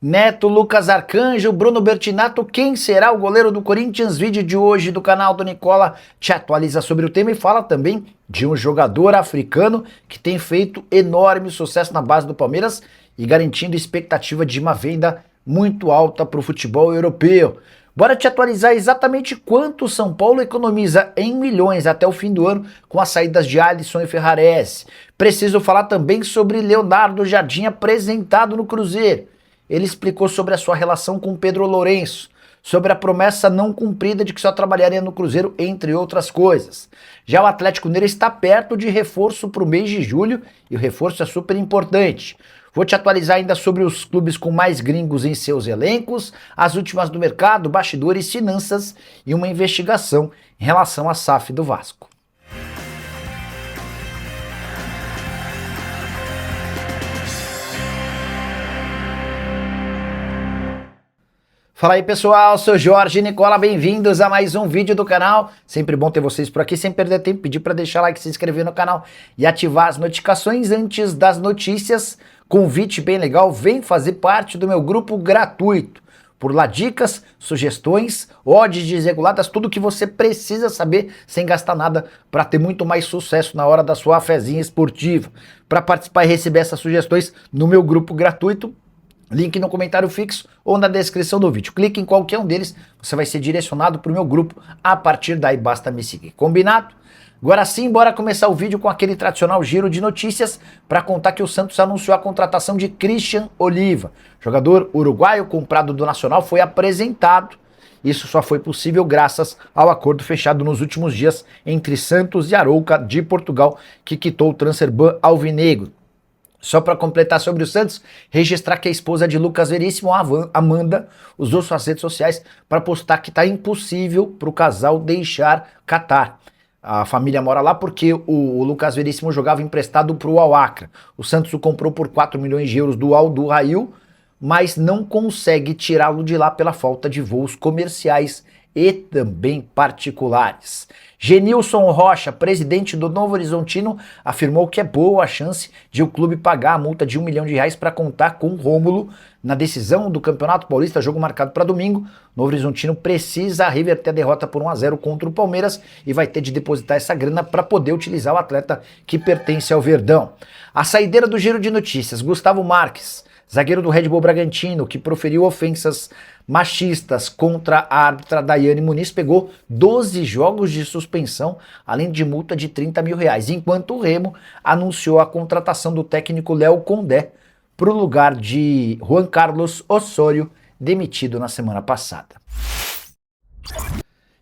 Neto, Lucas Arcanjo, Bruno Bertinato, quem será o goleiro do Corinthians? Vídeo de hoje do canal do Nicola te atualiza sobre o tema e fala também de um jogador africano que tem feito enorme sucesso na base do Palmeiras e garantindo expectativa de uma venda muito alta para o futebol europeu. Bora te atualizar exatamente quanto o São Paulo economiza em milhões até o fim do ano com as saídas de Alisson e Ferrarese. Preciso falar também sobre Leonardo Jardim apresentado no Cruzeiro. Ele explicou sobre a sua relação com Pedro Lourenço, sobre a promessa não cumprida de que só trabalharia no Cruzeiro, entre outras coisas. Já o Atlético Mineiro está perto de reforço para o mês de julho e o reforço é super importante. Vou te atualizar ainda sobre os clubes com mais gringos em seus elencos, as últimas do mercado, bastidores, finanças e uma investigação em relação à SAF do Vasco. Fala aí pessoal, sou Jorge Nicola, bem-vindos a mais um vídeo do canal. Sempre bom ter vocês por aqui, sem perder tempo, pedir para deixar like, se inscrever no canal e ativar as notificações antes das notícias. Convite bem legal, vem fazer parte do meu grupo gratuito. Por lá dicas, sugestões, odds desreguladas, tudo que você precisa saber sem gastar nada para ter muito mais sucesso na hora da sua fezinha esportiva. Para participar e receber essas sugestões no meu grupo gratuito, link no comentário fixo ou na descrição do vídeo. Clique em qualquer um deles, você vai ser direcionado para o meu grupo. A partir daí basta me seguir. Combinado? Agora sim, bora começar o vídeo com aquele tradicional giro de notícias para contar que o Santos anunciou a contratação de Christian Oliva. Jogador uruguaio comprado do Nacional foi apresentado. Isso só foi possível graças ao acordo fechado nos últimos dias entre Santos e Arouca de Portugal, que quitou o transfer ban alvinegro. Só para completar sobre o Santos, registrar que a esposa de Lucas Veríssimo, Amanda, usou suas redes sociais para postar que está impossível para o casal deixar Catar. A família mora lá porque o Lucas Veríssimo jogava emprestado para o Al-Akra. O Santos o comprou por 4 milhões de euros do Al-Duhail, mas não consegue tirá-lo de lá pela falta de voos comerciais e também particulares. Genilson Rocha, presidente do Novo Horizontino, afirmou que é boa a chance de o clube pagar a multa de R$1 milhão para contar com o Rômulo na decisão do Campeonato Paulista, jogo marcado para domingo. Novo Horizontino precisa reverter a derrota por 1-0 contra o Palmeiras e vai ter de depositar essa grana para poder utilizar o atleta que pertence ao Verdão. A saideira do giro de notícias, Gustavo Marques, zagueiro do Red Bull Bragantino, que proferiu ofensas machistas contra a árbitra Daiane Muniz, pegou 12 jogos de suspensão, além de multa de R$30 mil, enquanto o Remo anunciou a contratação do técnico Léo Condé para o lugar de Juan Carlos Osório, demitido na semana passada.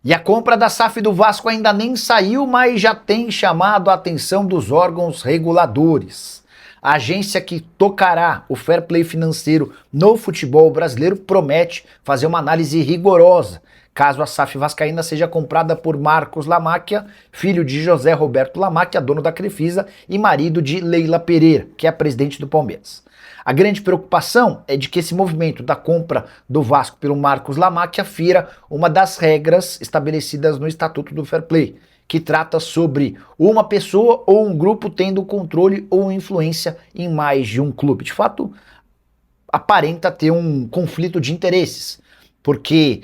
E a compra da SAF do Vasco ainda nem saiu, mas já tem chamado a atenção dos órgãos reguladores. A agência que tocará o fair play financeiro no futebol brasileiro promete fazer uma análise rigorosa, caso a SAF vascaína seja comprada por Marcos Lamáquia, filho de José Roberto Lamáquia, dono da Crefisa, e marido de Leila Pereira, que é a presidente do Palmeiras. A grande preocupação é de que esse movimento da compra do Vasco pelo Marcos Lamáquia fira uma das regras estabelecidas no Estatuto do Fair Play, que trata sobre uma pessoa ou um grupo tendo controle ou influência em mais de um clube. De fato, aparenta ter um conflito de interesses, porque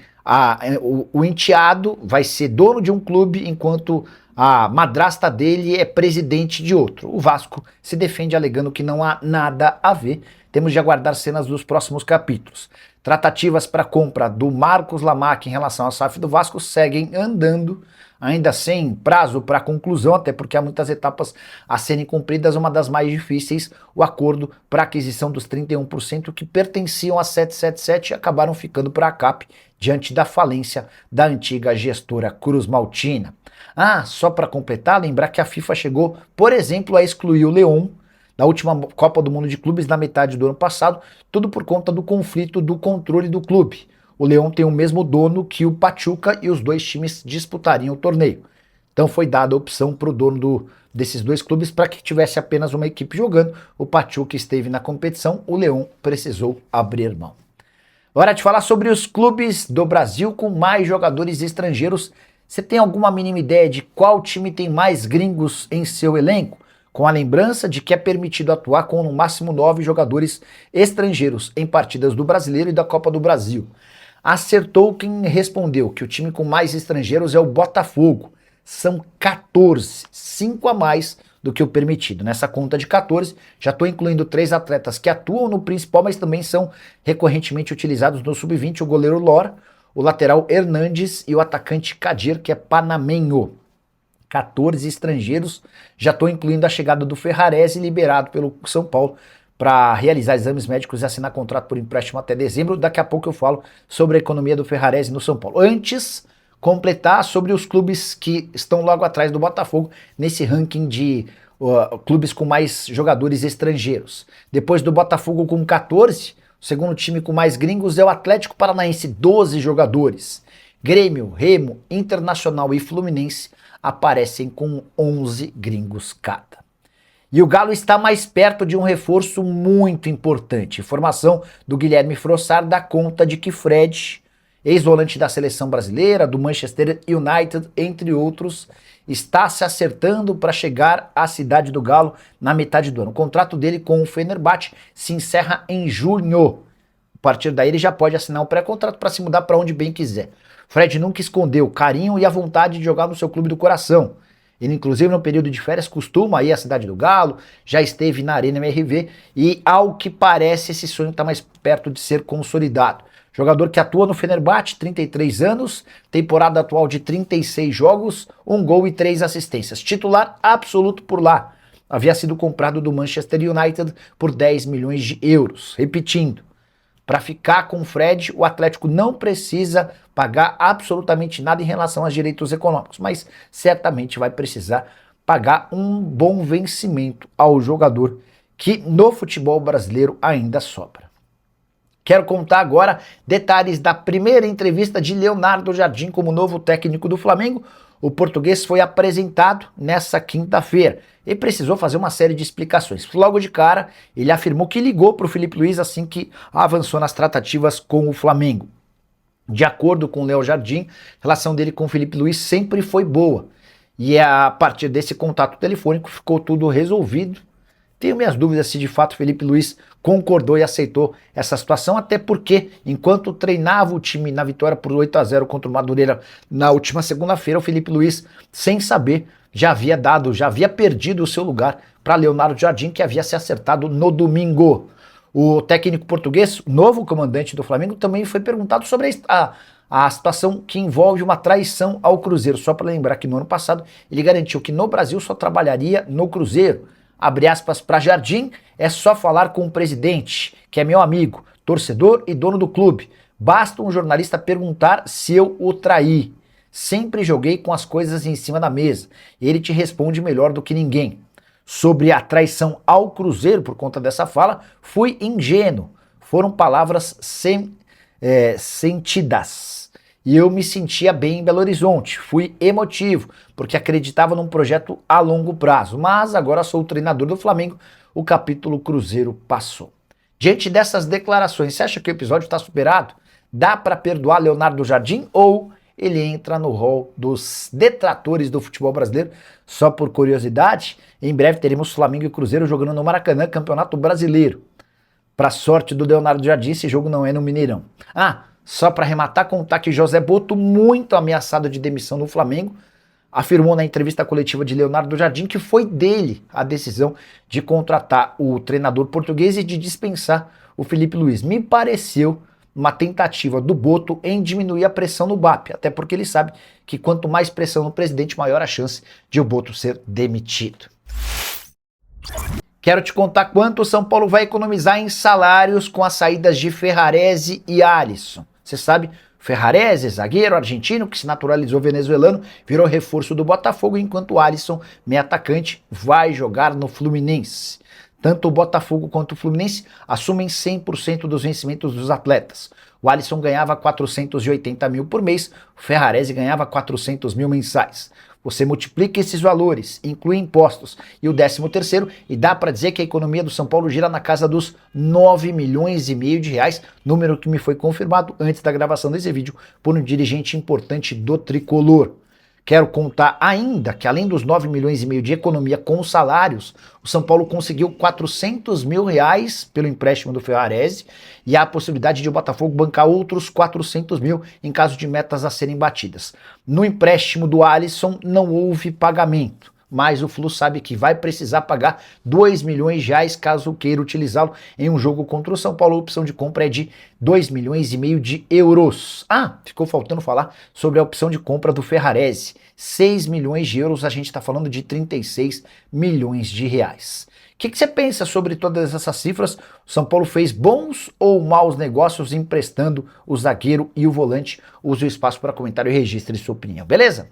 o enteado vai ser dono de um clube enquanto a madrasta dele é presidente de outro. O Vasco se defende alegando que não há nada a ver. Temos de aguardar cenas dos próximos capítulos. Tratativas para a compra do Marcos Lamáquia em relação à SAF do Vasco seguem andando, ainda sem prazo para conclusão, até porque há muitas etapas a serem cumpridas. Uma das mais difíceis, o acordo para aquisição dos 31% que pertenciam a 777 e acabaram ficando para a CAP diante da falência da antiga gestora Cruz Maltina. Só para completar, lembrar que a FIFA chegou, por exemplo, a excluir o León na última Copa do Mundo de Clubes na metade do ano passado, tudo por conta do conflito do controle do clube. O León tem o mesmo dono que o Pachuca e os dois times disputariam o torneio. Então foi dada a opção para o dono desses dois clubes para que tivesse apenas uma equipe jogando. O Pachuca esteve na competição, o León precisou abrir mão. Hora de falar sobre os clubes do Brasil com mais jogadores estrangeiros. Você tem alguma mínima ideia de qual time tem mais gringos em seu elenco? com a lembrança de que é permitido atuar com no máximo 9 jogadores estrangeiros em partidas do Brasileiro e da Copa do Brasil. Acertou quem respondeu que o time com mais estrangeiros é o Botafogo. São 14, 5 a mais do que o permitido. Nessa conta de 14, já estou incluindo 3 atletas que atuam no principal, mas também são recorrentemente utilizados no sub-20, o goleiro Lor, o lateral Hernandes e o atacante Kadir, que é panamenho. 14 estrangeiros, já estou incluindo a chegada do Ferrarese, liberado pelo São Paulo para realizar exames médicos e assinar contrato por empréstimo até dezembro. Daqui a pouco eu falo sobre a economia do Ferrarese no São Paulo. Antes, completar sobre os clubes que estão logo atrás do Botafogo nesse ranking de clubes com mais jogadores estrangeiros. Depois do Botafogo com 14, o segundo time com mais gringos é o Atlético Paranaense, 12 jogadores. Grêmio, Remo, Internacional e Fluminense aparecem com 11 gringos cada. E o Galo está mais perto de um reforço muito importante. Informação do Guilherme Frossard dá conta de que Fred, ex-volante da seleção brasileira, do Manchester United, entre outros, está se acertando para chegar à cidade do Galo na metade do ano. O contrato dele com o Fenerbahçe se encerra em junho. A partir daí ele já pode assinar um pré-contrato para se mudar para onde bem quiser. Fred nunca escondeu o carinho e a vontade de jogar no seu clube do coração. Ele, inclusive, no período de férias, costuma ir à cidade do Galo, já esteve na Arena MRV e, ao que parece, esse sonho está mais perto de ser consolidado. Jogador que atua no Fenerbahçe, 33 anos, temporada atual de 36 jogos, 1 gol e 3 assistências. Titular absoluto por lá. Havia sido comprado do Manchester United por 10 milhões de euros. Repetindo, para ficar com o Fred, o Atlético não precisa pagar absolutamente nada em relação aos direitos econômicos, mas certamente vai precisar pagar um bom vencimento ao jogador que no futebol brasileiro ainda sobra. Quero contar agora detalhes da primeira entrevista de Leonardo Jardim como novo técnico do Flamengo. O português foi apresentado nessa quinta-feira e precisou fazer uma série de explicações. Logo de cara, ele afirmou que ligou para o Felipe Luiz assim que avançou nas tratativas com o Flamengo. De acordo com o Léo Jardim, a relação dele com o Felipe Luiz sempre foi boa. E a partir desse contato telefônico ficou tudo resolvido. Tenho minhas dúvidas se de fato Felipe Luiz concordou e aceitou essa situação, até porque enquanto treinava o time na vitória por 8-0 contra o Madureira na última segunda-feira, o Felipe Luiz, sem saber, já havia perdido o seu lugar para Leonardo Jardim, que havia se acertado no domingo. O técnico português, novo comandante do Flamengo, também foi perguntado sobre a situação que envolve uma traição ao Cruzeiro. Só para lembrar que no ano passado ele garantiu que no Brasil só trabalharia no Cruzeiro. Abre aspas para Jardim, é só falar com o presidente, que é meu amigo, torcedor e dono do clube. Basta um jornalista perguntar se eu o traí. Sempre joguei com as coisas em cima da mesa. Ele te responde melhor do que ninguém. Sobre a traição ao Cruzeiro, por conta dessa fala, fui ingênuo. Foram palavras sentidas. E eu me sentia bem em Belo Horizonte. Fui emotivo, porque acreditava num projeto a longo prazo. Mas agora sou o treinador do Flamengo, o capítulo Cruzeiro passou. Diante dessas declarações, você acha que o episódio está superado? Dá para perdoar Leonardo Jardim ou ele entra no rol dos detratores do futebol brasileiro? Só por curiosidade, em breve teremos Flamengo e Cruzeiro jogando no Maracanã, Campeonato Brasileiro. Para sorte do Leonardo Jardim, esse jogo não é no Mineirão. Só para arrematar, contar que José Botto, muito ameaçado de demissão no Flamengo, afirmou na entrevista coletiva de Leonardo Jardim que foi dele a decisão de contratar o treinador português e de dispensar o Felipe Luiz. Me pareceu uma tentativa do Botto em diminuir a pressão no BAP, até porque ele sabe que quanto mais pressão no presidente, maior a chance de o Botto ser demitido. Quero te contar quanto o São Paulo vai economizar em salários com as saídas de Ferrarese e Alisson. Você sabe, Ferrarese, zagueiro argentino que se naturalizou venezuelano, virou reforço do Botafogo, enquanto o Alisson, meio atacante, vai jogar no Fluminense. Tanto o Botafogo quanto o Fluminense assumem 100% dos vencimentos dos atletas. O Alisson ganhava 480 mil por mês, o Ferrarese ganhava 400 mil mensais. Você multiplica esses valores, inclui impostos e o 13º, e dá para dizer que a economia do São Paulo gira na casa dos 9 milhões e meio de reais, número que me foi confirmado antes da gravação desse vídeo por um dirigente importante do Tricolor. Quero contar ainda que além dos 9 milhões e meio de economia com os salários, o São Paulo conseguiu 400 mil reais pelo empréstimo do Ferrarese e há a possibilidade de o Botafogo bancar outros 400 mil em caso de metas a serem batidas. No empréstimo do Alisson não houve pagamento, mas o Flu sabe que vai precisar pagar 2 milhões de reais caso queira utilizá-lo em um jogo contra o São Paulo. A opção de compra é de 2 milhões e meio de euros. Ah, ficou faltando falar sobre a opção de compra do Ferrarese. 6 milhões de euros, a gente está falando de 36 milhões de reais. O que você pensa sobre todas essas cifras? O São Paulo fez bons ou maus negócios emprestando o zagueiro e o volante? Use o espaço para comentário e registre sua opinião, beleza?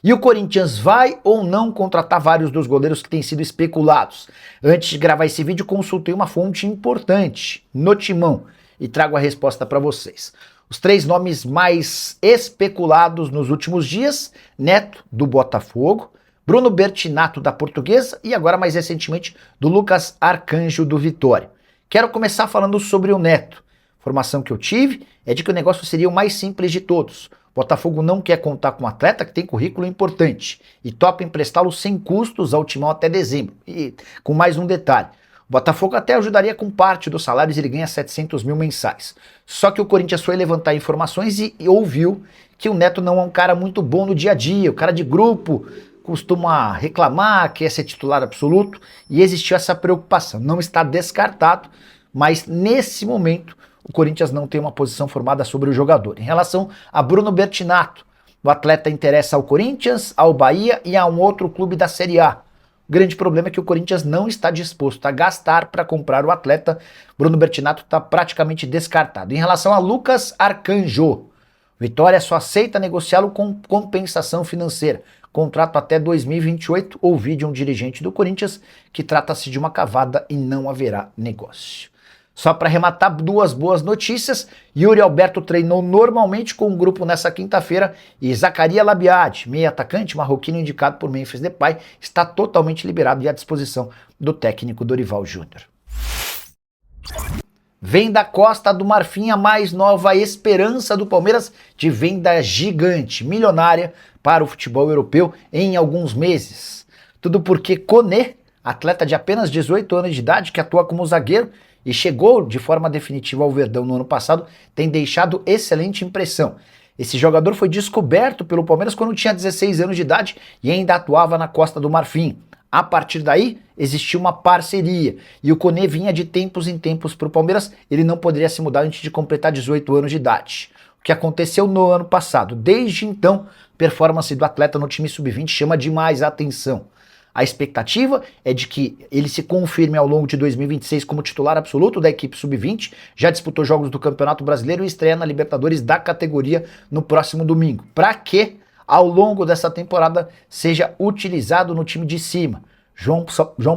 E o Corinthians vai ou não contratar vários dos goleiros que têm sido especulados? Antes de gravar esse vídeo, consultei uma fonte importante no Timão e trago a resposta para vocês. Os 3 nomes mais especulados nos últimos dias: Neto, do Botafogo, Bruno Bertinato, da Portuguesa e agora mais recentemente do Lucas Arcanjo, do Vitória. Quero começar falando sobre o Neto. A informação que eu tive é de que o negócio seria o mais simples de todos. O Botafogo não quer contar com um atleta que tem currículo importante e topa emprestá-lo sem custos ao Timão até dezembro. E com mais um detalhe: o Botafogo até ajudaria com parte dos salários e ele ganha 700 mil mensais. Só que o Corinthians foi levantar informações e ouviu que o Neto não é um cara muito bom no dia a dia, o cara de grupo costuma reclamar, quer ser titular absoluto, e existiu essa preocupação. Não está descartado, mas nesse momento o Corinthians não tem uma posição formada sobre o jogador. Em relação a Bruno Bertinato, o atleta interessa ao Corinthians, ao Bahia e a um outro clube da Série A. O grande problema é que o Corinthians não está disposto a gastar para comprar o atleta. Bruno Bertinato está praticamente descartado. Em relação a Lucas Arcanjo, Vitória só aceita negociá-lo com compensação financeira. Contrato até 2028, ouvi de um dirigente do Corinthians que trata-se de uma cavada e não haverá negócio. Só para arrematar, 2 boas notícias: Yuri Alberto treinou normalmente com o grupo nessa quinta-feira e Zacarias Labiade, meio atacante marroquino indicado por Memphis Depay, está totalmente liberado e à disposição do técnico Dorival Júnior. Vem da Costa do Marfim a mais nova esperança do Palmeiras de venda gigante, milionária para o futebol europeu em alguns meses. Tudo porque Koné, atleta de apenas 18 anos de idade que atua como zagueiro e chegou de forma definitiva ao Verdão no ano passado, tem deixado excelente impressão. Esse jogador foi descoberto pelo Palmeiras quando tinha 16 anos de idade e ainda atuava na Costa do Marfim. A partir daí, existiu uma parceria e o Koné vinha de tempos em tempos para o Palmeiras. Ele não poderia se mudar antes de completar 18 anos de idade. O que aconteceu no ano passado? Desde então, a performance do atleta no time sub-20 chama demais a atenção. A expectativa é de que ele se confirme ao longo de 2026 como titular absoluto da equipe sub-20, já disputou jogos do Campeonato Brasileiro e estreia na Libertadores da categoria no próximo domingo, para que ao longo dessa temporada seja utilizado no time de cima. João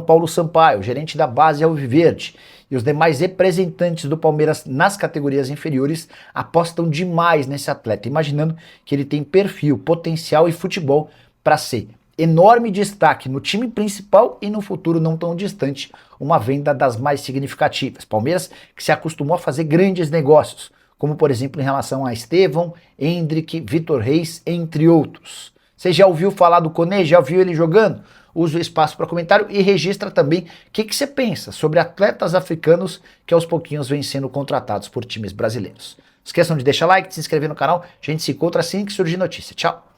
Paulo Sampaio, gerente da base alviverde, e os demais representantes do Palmeiras nas categorias inferiores apostam demais nesse atleta, imaginando que ele tem perfil, potencial e futebol para ser enorme destaque no time principal e no futuro não tão distante, uma venda das mais significativas. Palmeiras que se acostumou a fazer grandes negócios, como por exemplo em relação a Estevão, Endrick, Vitor Reis, entre outros. Você já ouviu falar do Koné? Já viu ele jogando? Use o espaço para comentário e registra também o que você pensa sobre atletas africanos que aos pouquinhos vêm sendo contratados por times brasileiros. Não esqueçam de deixar like, de se inscrever no canal. A gente se encontra assim que surgir notícia. Tchau!